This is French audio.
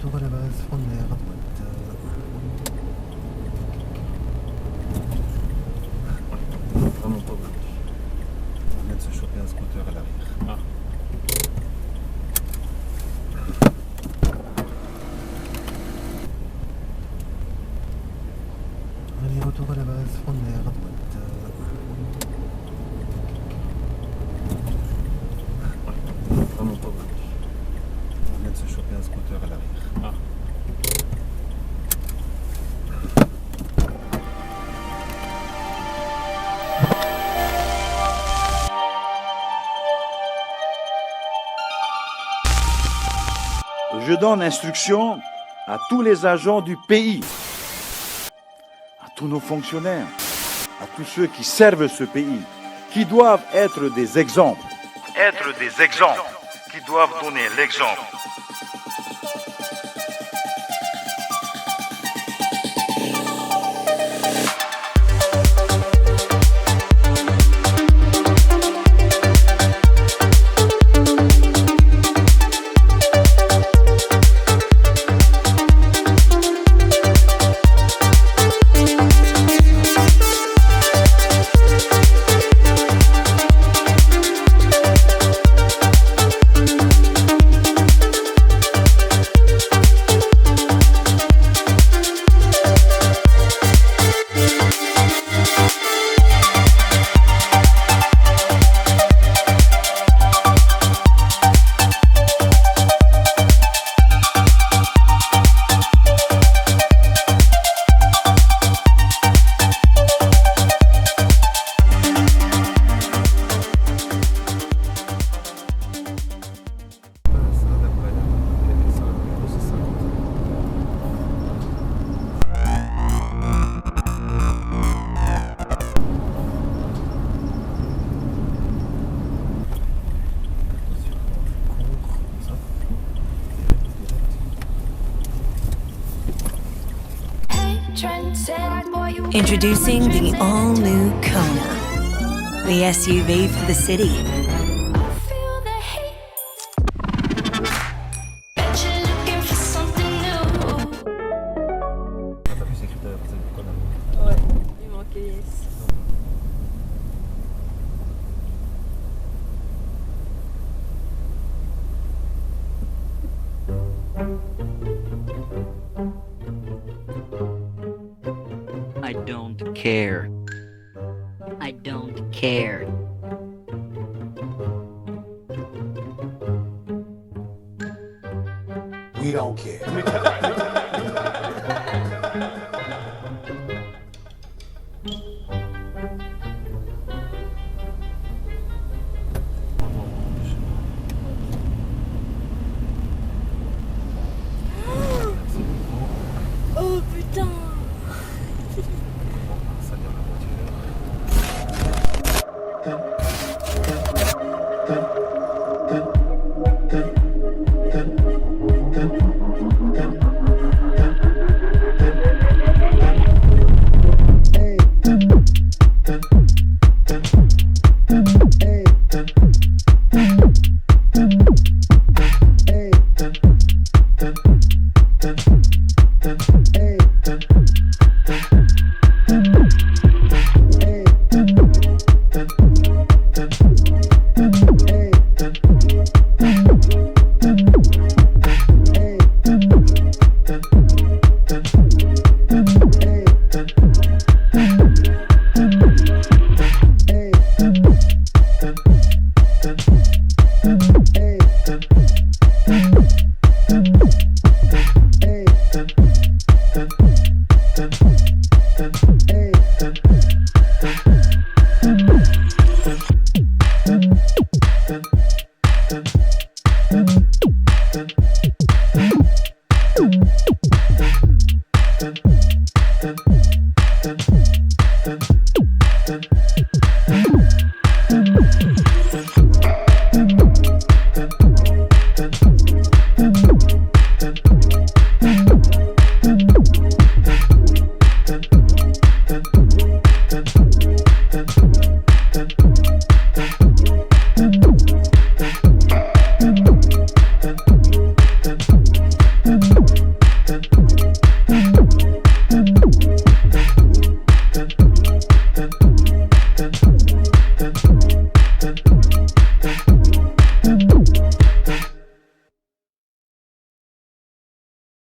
Aller-retour à la base, frontière à droite. Vraiment pas gauche. On vient de se choper un scooter à l'arrière. Ah. Aller-retour à la base, frontière à droite. Vraiment pas gauche. On vient de se choper un scooter à l'arrière. Ah. Je donne instruction à tous les agents du pays, à tous nos fonctionnaires, à tous ceux qui servent ce pays, qui doivent être des exemples. Être des exemples, qui doivent donner l'exemple. Introducing the all-new Kona, the SUV for the city. T'as vu, c'est écrit d'ailleurs, c'est le connard. Ouais, il manquait yes. I don't care. I don't care. We don't care.